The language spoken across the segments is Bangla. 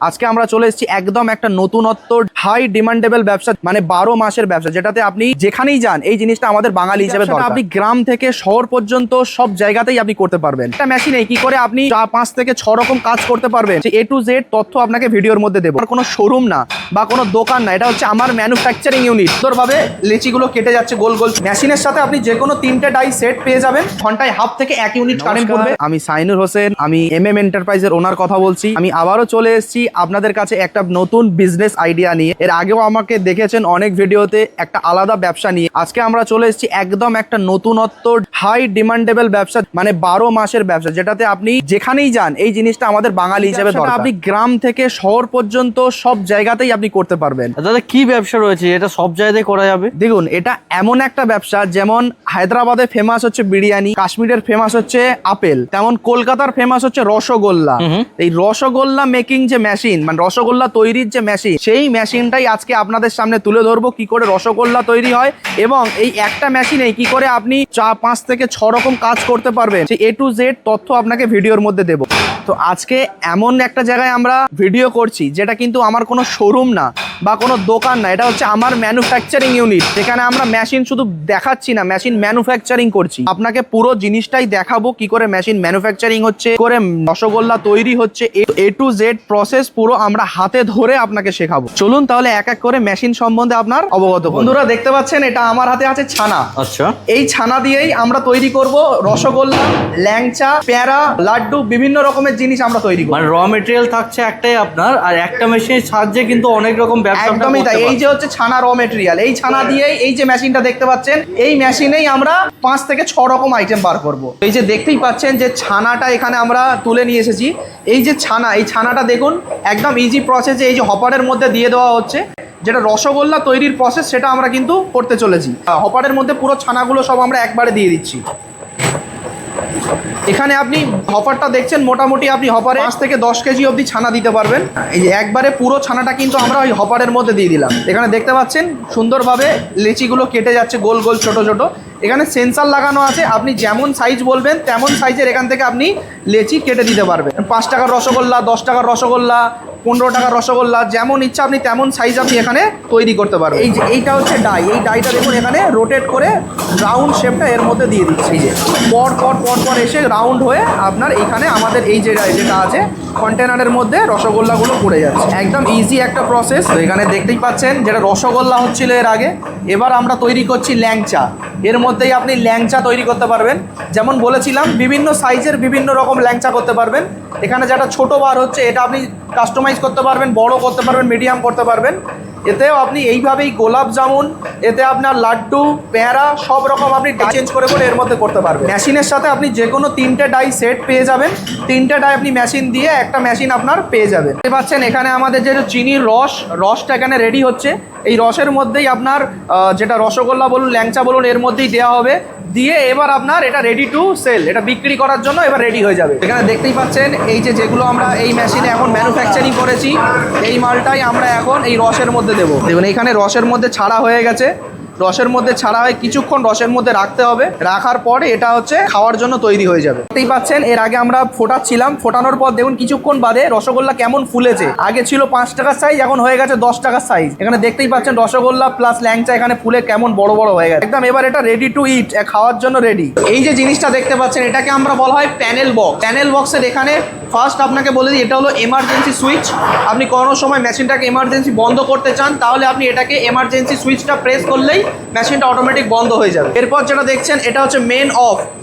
আজকে আমরা চলে এসেছি একদম একটা নতুনত্ব হাই ডিমান্ডেবল ব্যবসা, মানে 12 মাসের ব্যবসা, যেটাতে আপনি যেখানেই যান এই জিনিসটা আমাদের বাঙালি হিসেবে দরকার। আপনি গ্রাম থেকে শহর পর্যন্ত সব জায়গাতেই আপনি করতে পারবেন। একটা মেশিনে কি করে আপনি 5 থেকে 6 রকম কাজ করতে পারবেন, এ টু জেড তথ্য আপনাকে ভিডিওর মধ্যে দেবো। আর কোনো শোরুম না বা কোনো দোকান না, এটা হচ্ছে আমার ম্যানুফ্যাকচারিং ইউনিট। সুন্দরভাবে লেচিগুলো কেটে যাচ্ছে গোল গোল। মেশিনের সাথে আপনি যে কোনো 3টে ডাই সেট পেয়ে যাবেন, ঘন্টায় হাফ থেকে 1 ইউনিট কারেন্ট পড়বে। আমি সাইনুর হোসেন, আমি MM এন্টারপ্রাইজের ওনার কথা বলছি। আমি আবারও চলে এসেছি আপনাদের কাছে একটা নতুন বিজনেস আইডিয়া নিয়ে। এর আগেও আমাকে দেখেছেন অনেক ভিডিওতে একটা আলাদা ব্যবসা নিয়ে। আজকে আমরা চলে এসেছি একদম একটা নতুনত্ব হাই ডিমান্ডেবল ব্যবসা, মানে 12 মাসের ব্যবসা, যেটাতে আপনি যেখানেই যান এই জিনিসটা আমাদের বাঙালি হিসেবে দরকার। আপনি গ্রাম থেকে শহর পর্যন্ত সব জায়গাতেই আপনি করতে পারবেন। দাদা কি ব্যবসা রয়েছে এটা সব জায়গায় করা যাবে? দেখুন, এটা এমন একটা ব্যবসা, যেমন হায়দ্রাবাদে ফেমাস হচ্ছে বিরিয়ানি, কাশ্মীরের ফেমাস হচ্ছে আপেল, তেমন কলকাতার ফেমাস হচ্ছে রসগোল্লা। এই রসগোল্লা মেকিং যে মেশিন, মানে রসগোল্লা তৈরির যে মেশিন, সেই মেশিনটাই আজকে আপনাদের সামনে তুলে ধরবো, কি করে রসগোল্লা তৈরি হয় এবং এই একটা মেশিনে কি করে আপনি 5 থেকে 6 রকম কাজ করতে পারবেন, সেই A to Z তথ্য আপনাকে ভিডিওর মধ্যে দেবো। তো আজকে এমন একটা জায়গায় আমরা ভিডিও করছি যেটা কিন্তু আমার কোনো শোরুম না বা কোনো দোকান না, এটা হচ্ছে আমার ম্যানুফ্যাকচারিং ইউনিট, যেখানে আমরা মেশিন শুধু দেখাচ্ছি না, মেশিন ম্যানুফ্যাকচারিং করছি। আপনাকে পুরো জিনিসটাই দেখাবো, কি করে মেশিন ম্যানুফ্যাকচারিং হচ্ছে, করে রসগোল্লা তৈরি হচ্ছে, A to Z প্রসেস পুরো আমরা হাতে ধরে আপনাকে শেখাবো। চলুন তাহলে এক এক করে মেশিন সম্বন্ধে আপনার অবগত। বন্ধুরা দেখতে পাচ্ছেন, এটা আমার হাতে আছে ছানা। আচ্ছা, এই ছানা দিয়েই আমরা তৈরি করব রসগোল্লা, ল্যাংচা, প্যারা, লাড্ডু, বিভিন্ন রকমের জিনিস আমরা তৈরি করব। মানে র মেটেরিয়াল থাকছে একটাই আপনার, আর একটা মেশিনের সাহায্যে কিন্তু অনেক রকম ব্যবসা। একদমই তাই। এই যে হচ্ছে ছানা র মেটেরিয়াল, এই ছানা দিয়েই এই যে মেশিনটা দেখতে পাচ্ছেন, এই মেশিনেই আমরা 5 থেকে 6 রকম আইটেম বার করব। এই যে দেখতেই পাচ্ছেন যে ছানাটা এখানে আমরা তুলে নিয়ে এসেছি। এই যে ছানা, এই ছানাটা দেখুন একদম ইজি প্রসেসে এই যে হপারের মধ্যে দিয়ে দেওয়া হচ্ছে। যেটা রসগোল্লা তৈরির প্রসেস, সেটা আমরা কিন্তু করতে চলেছি। হপারের মধ্যে পুরো ছানাগুলো সব আমরা একবারে দিয়ে দিচ্ছি। এখানে আপনি হপারটা দেখছেন, মোটামুটি আপনি হপারে 5 থেকে 10 কেজি অবধি ছানা দিতে পারবেন। এই যে একবারে পুরো ছানাটা কিন্তু আমরা ওই হপারের মধ্যে দিয়ে দিলাম। এখানে দেখতে পাচ্ছেন সুন্দরভাবে লেচিগুলো কেটে যাচ্ছে গোল গোল ছোট ছোট। এখানে সেন্সার লাগানো আছে, আপনি যেমন সাইজ বলবেন তেমন সাইজের এখান থেকে আপনি লেচি কেটে দিতে পারবেন। 5 টাকার রসগোল্লা, 10 টাকার রসগোল্লা, 15 টাকার রসগোল্লা, যেমন ইচ্ছা আপনি তেমন সাইজ আপনি এখানে তৈরি করতে পারবেন। এই যে এইটা হচ্ছে ডাই, এই ডাইটা দেখুন এখানে রোটেট করে রাউন্ড শেপটা এর মধ্যে দিয়ে দিচ্ছে। এই যে পর পর পর পর এসে রাউন্ড হয়ে আপনার এইখানে আমাদের এই যেটা আছে কন্টেনারের মধ্যে রসগোল্লাগুলো পড়ে যাচ্ছে। একদম ইজি একটা প্রসেস। তো এখানে দেখতেই পাচ্ছেন যেটা রসগোল্লা হচ্ছিল এর আগে, এবার আমরা তৈরি করছি ল্যাংচা। এর মধ্যেই আপনি ল্যাংচা তৈরি করতে পারবেন। যেমন বলেছিলাম, বিভিন্ন সাইজের বিভিন্ন রকম ল্যাংচা করতে পারবেন। এখানে যেটা ছোট বার হচ্ছে, এটা আপনি কাস্টমাইজ করতে পারবেন, বড় করতে পারবেন, মিডিয়াম করতে পারবেন। এতেও আপনি এইভাবেই গোলাপ জামুন, এতে আপনার লাড্ডু, প্যারা, সব রকম আপনি চেঞ্জ করে করে এর মধ্যে করতে পারবেন। মেশিনের সাথে আপনি যে কোনো 3টে ডাই সেট পেয়ে যাবেন। 3টে ডাই আপনি মেশিন দিয়ে একটা মেশিন আপনার পেয়ে যাবেন। দেখতে পাচ্ছেন এখানে আমাদের যে চিনির রসটা এখানে রেডি হচ্ছে। এই রসের মধ্যেই আপনার যেটা রসগোল্লা বলুন, ল্যাংচা বলুন, এর মধ্যেই দেওয়া হবে। দিয়ে এবার আপনার এটা রেডি টু সেল, এটা বিক্রি করার জন্য এবার রেডি হয়ে যাবে। এখানে দেখতেই পাচ্ছেন এই যে যেগুলো আমরা এই মেশিনে এখন ম্যানুফ্যাকচারিং করেছি, এই মালটাই আমরা এখন এই রসের মধ্যে দেবো। দেখুন এইখানে রসের মধ্যে ছাড়া হয়ে গেছে। রসের মধ্যে ছাড়া হয় কিছুক্ষণ রসের মধ্যে রাখতে হবে। রাখার পরে এটা হচ্ছে খাওয়ার জন্য তৈরি হয়ে যাবে। দেখতেই পাচ্ছেন এর আগে আমরা ফোটাচ্ছিলাম, ফোটানোর পর দেখুন কিছুক্ষণ বাদে রসগোল্লা কেমন ফুলেছে। আগে ছিল 5 টাকার সাইজ, এখন হয়ে গেছে 10 টাকার সাইজ। এখানে দেখতেই পাচ্ছেন রসগোল্লা প্লাস ল্যাংচা এখানে ফুলে কেমন বড় বড় হয়ে গেছে একদম। এবার এটা রেডি টু ইট, খাওয়ার জন্য রেডি। এই যে জিনিসটা দেখতে পাচ্ছেন, এটাকে আমরা বলা হয় প্যানেল বক্স। প্যানেল বক্সের এখানে ফার্স্ট আপনাকে বলে দিই, এটা হলো এমার্জেন্সি সুইচ। আপনি কোনো সময় মেশিনটাকে এমার্জেন্সি বন্ধ করতে চান, তাহলে আপনি এটাকে এমার্জেন্সি সুইচটা প্রেস করলেই মেশিনটা অটোমেটিক বন্ধ হয়ে যাবে। এরপর যেটা দেখছেন, এটা হচ্ছে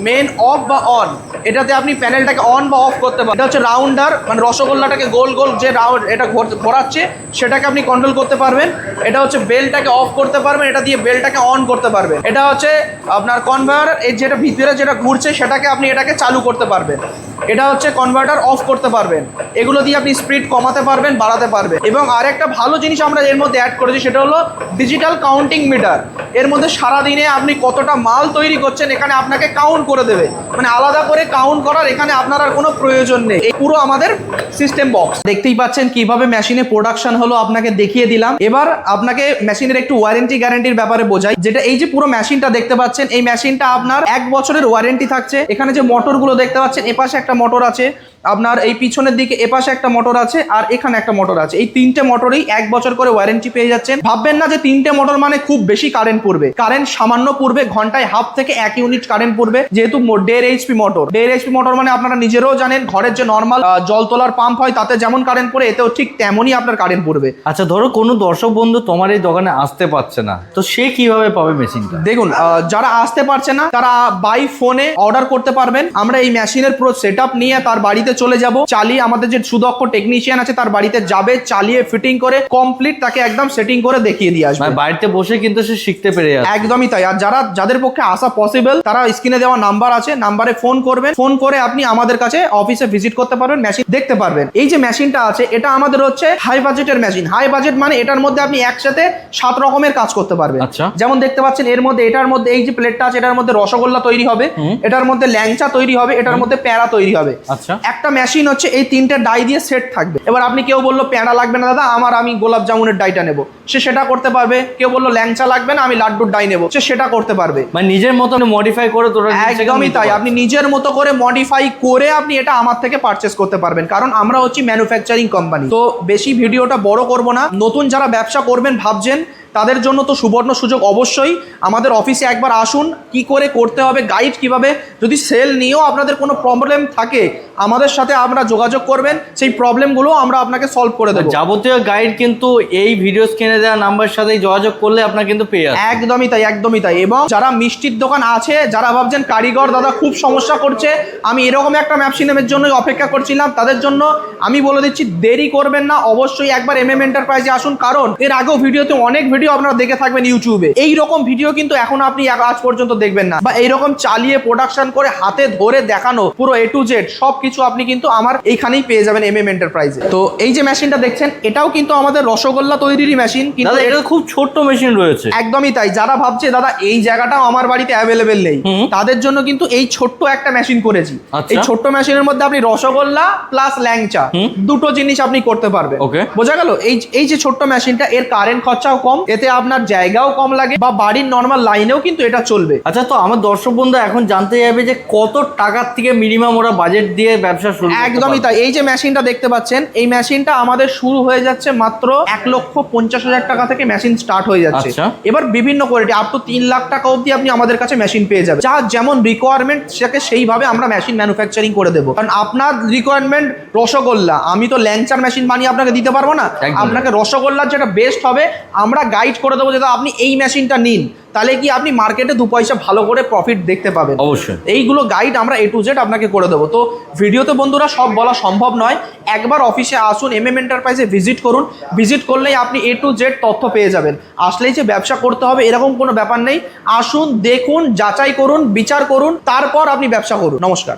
মেন অফ বা অন। এটাতে আপনি প্যানেলটাকে অন বা অফ করতে পারেন। এটা হচ্ছে রাউন্ডার, মানে রসগোল্লাটাকে গোল গোল যে রাউন্ড এটা ঘোরাচ্ছে সেটাকে আপনি কন্ট্রোল করতে পারবেন। এটা হচ্ছে বেলটাকে অফ করতে পারবেন, এটা দিয়ে বেলটাকে অন করতে পারবেন। এটা হচ্ছে আপনার কনভার্টার, এই যেটা ভিতরে যেটা ঘুরছে সেটাকে আপনি এটাকে চালু করতে পারবেন। এটা হচ্ছে কনভার্টার, অফ করতে পারবেন। এগুলো দিয়ে আপনি স্পিড কমাতে পারবেন, বাড়াতে পারবেন। এবং আরেকটা ভালো জিনিস আমরা এর মধ্যে অ্যাড করেছি, সেটা হলো ডিজিটাল কাউন্টিং মিটার। এর মধ্যে সারাদিনে আপনি কতটা মাল তৈরি করছেন এখানে আপনাকে কাউন্ট করে দেবে, মানে আলাদা করে কাউন্ট করার এখানে আপনার আর কোনো প্রয়োজন নেই। এই পুরো আমাদের সিস্টেম বক্স। দেখতেই পাচ্ছেন কিভাবে মেশিনে প্রোডাকশন হলো, আপনাকে দেখিয়ে দিলাম। এবার আপনাকে মেশিনের একটু ওয়ারেন্টি গ্যারান্টির ব্যাপারে বোঝাই। যেটা এই যে পুরো মেশিনটা দেখতে পাচ্ছেন, এই মেশিনটা আপনার 1 বছরের ওয়ারেন্টি থাকছে। এখানে যে মোটরগুলো দেখতে পাচ্ছেন, এপাশে একটা মোটর আছে, আপনার এই পিছনের দিকে এপাশে একটা মোটর আছে আর এখানে একটা মোটর আছে, এই তিনটে মোটরেই 1 বছর করে ওয়ারেন্টি পেয়ে যাচ্ছেন। ভাববেন না যে তিনটে মোটর মানে খুব বেশি কারেন্ট পড়বে, কারেন্ট সামান্য পড়বে, ঘন্টায় হাফ থেকে 1 ইউনিট কারেন্ট পড়বে, যেহেতু 1.5 এইচপি মোটর। 1.5 এইচপি মোটর মানে আপনারা নিজেরাও জানেন ঘরের যে নর্মাল জল তোলার পাম্প হয় তাতে যেমন কারেন্ট পড়ে এতেও ঠিক তেমনই আপনার কারেন্ট পড়বে। আচ্ছা, ধরো কোনো দর্শক বন্ধু তোমার এই দোকানে আসতে পারছে না, তো সে কিভাবে পাবে মেশিনটা? দেখুন, যারা আসতে পারছে না তারা বাই ফোনে অর্ডার করতে পারবেন। আমরা এই মেশিনের পুরো সেটআপ নিয়ে তার বাড়িতে চলে যাব, চালিয়ে আমাদের যে সুদক্ষ টেকনিশিয়ান আছে তার বাড়িতে যাবে, চালিয়ে ফিটিং করে কমপ্লিট তাকে একদম সেটিং করে দেখিয়ে দিয়ে আসবে। মানে বাড়িতে বসে কিন্তু সে শিখতে পেরে যাবে। একদমই তাই। আর যাদের পক্ষে আসা পসিবল তারা স্ক্রিনে দেওয়া নাম্বার আছে, নাম্বারে ফোন করবেন, ফোন করে আপনি আমাদের কাছে অফিসে ভিজিট করতে পারবেন, মেশিন দেখতে পারবেন। এই যে মেশিনটা আছে এটা আমাদের হচ্ছে হাই বাজেটের মেশিন। হাই বাজেট মানে এটার মধ্যে আপনি একসাথে 7 রকমের কাজ করতে পারবেন। আচ্ছা। যেমন দেখতে পাচ্ছেন এর মধ্যে, এটার মধ্যে এই যে প্লেটটা আছে এটার মধ্যে রসগোল্লা তৈরি হবে, এটার মধ্যে ল্যাংচা তৈরি হবে, এটার মধ্যে প্যাড়া তৈরি হবে। আচ্ছা। একটা মেশিন হচ্ছে এই 3টে ডাই দিয়ে সেট থাকবে। এবার আপনি কেউ বললো প্যাড়া লাগবে না দাদা, আমি গোলাপ জামুনের ডাইটা নেবো, সে সেটা করতে পারবে। কেউ বললো ল্যাংচা লাগবে না, আমি লাড্ডুর ডাই নেবো, সে সেটা করতে পারবে। মানে নিজের মতো মডিফাই করে তোরা একদমই তাই, আপনি নিজের মতো করে মডিফাই করে আপনি এটা আমার থেকে পারচেস করতে পারবেন, কারণ আমরা হচ্ছি ম্যানুফ্যাকচারিং কোম্পানি। তো বেশি ভিডিওটা বড় করব না, নতুন যারা ব্যবসা করবেন ভাবছেন তাদের জন্য তো সুবর্ণ সুযোগ। অবশ্যই আমাদের অফিসে একবার আসুন, কি করে করতে হবে, গাইড কিভাবে, যদি সেল নিয়েও আপনাদের কোনো প্রবলেম থাকে আমাদের সাথে আমরা যোগাযোগ করবেন, সেই প্রবলেমগুলো আমরা আপনাকে সলভ করে দেবো। যাবতীয় গাইড কিন্তু এই ভিডিও স্ক্রিনে দেওয়া নাম্বারের সাথে যোগাযোগ করলে আপনার কিন্তু পেয়ে যাবে। একদমই তাই, একদমই তাই। এবং যারা মিষ্টির দোকান আছে, যারা ভাবছেন কারিগর দাদা খুব সমস্যা করছে, আমি এরকম একটা মেশিনের জন্যই অপেক্ষা করছিলাম, তাদের জন্য আমি বলে দিচ্ছি দেরি করবেন না, অবশ্যই একবার MM এন্টারপ্রাইজে আসুন। কারণ এর আগেও ভিডিওতে অনেক ভিডিও আপনারা দেখে থাকবেন ইউটিউবে, এই রকম ভিডিও কিন্তু এখন আপনি আজ পর্যন্ত দেখবেন না, বা এইরকম চালিয়ে প্রোডাকশন করে হাতে ধরে দেখানো পুরো A to Z সবকিছু আপনি কিন্তু আমার এইখানেই পেয়ে যাবেন MM এন্টারপ্রাইজে। তো এই যে মেশিনটা দেখছেন এটাও কিন্তু আমাদের রসগোল্লা তৈরিরই মেশিন, কিন্তু এটা খুব ছোট্ট মেশিন রয়েছে। একদমই তাই। যারা ভাবছে দাদা এই জায়গাটাও আমার বাড়িতে অ্যাভেলেবেল নেই, তাদের জন্য কিন্তু এই ছোট্ট একটা মেশিন করেছি। এই ছোট্ট মেশিনের মধ্যে আপনি রসগোল্লা প্লাস ল্যাংচা দুটো জিনিস আপনি করতে পারবেন। বোঝা গেল? এই যে ছোট্ট মেশিনটা, এর কারেন্ট খরচাও কম, এতে আপনার জায়গাও কম লাগে, বা বাড়ির নর্মাল লাইনেও কিন্তু এটা চলবে। আচ্ছা, তো আমার দর্শক বন্ধু এখন জানতে যাবে যে কত টাকার থেকে মিনিমাম ওরা বাজেট দিয়ে ব্যবসা শুরু? একদমই তাই। এই যে মেশিনটা দেখতে পাচ্ছেন, এই মেশিনটা আমাদের শুরু হয়ে যাচ্ছে মাত্র 1,50,000 টাকা থেকে মেশিন স্টার্ট হয়ে যাচ্ছে। এবার বিভিন্ন কোয়ালিটি আপ টু 3 লাখ টাকা অবধি আপনি আমাদের কাছে মেশিন পেয়ে যাবেন। যা যেমন রিকোয়ারমেন্ট সেটাকে সেইভাবে আমরা মেশিন ম্যানুফ্যাকচারিং করে দেবো। কারণ আপনার রিকোয়ারমেন্ট রসগোল্লা, আমি তো ল্যাংচার মেশিন বানিয়ে আপনাকে দিতে পারবো না, আপনাকে রসগোল্লার যেটা বেস্ট হবে আমরা গাইড করে দেবো, যেটা আপনি এই মেশিনটা নিন, তাহলে কি আপনি মার্কেটে 2 পয়সা ভালো করে প্রফিট দেখতে পাবেন। অবশ্যই এইগুলো গাইড আমরা A to Z আপনাকে করে দেবো। তো ভিডিওতে বন্ধুরা সব বলা সম্ভব নয়, একবার অফিসে আসুন, MM এন্টারপ্রাইজে ভিজিট করুন, ভিজিট করলেই আপনি A to Z তথ্য পেয়ে যাবেন। আসলেই যে ব্যবসা করতে হবে এরকম কোনো ব্যাপার নেই, আসুন, দেখুন, যাচাই করুন, বিচার করুন, তারপর আপনি ব্যবসা করুন। নমস্কার।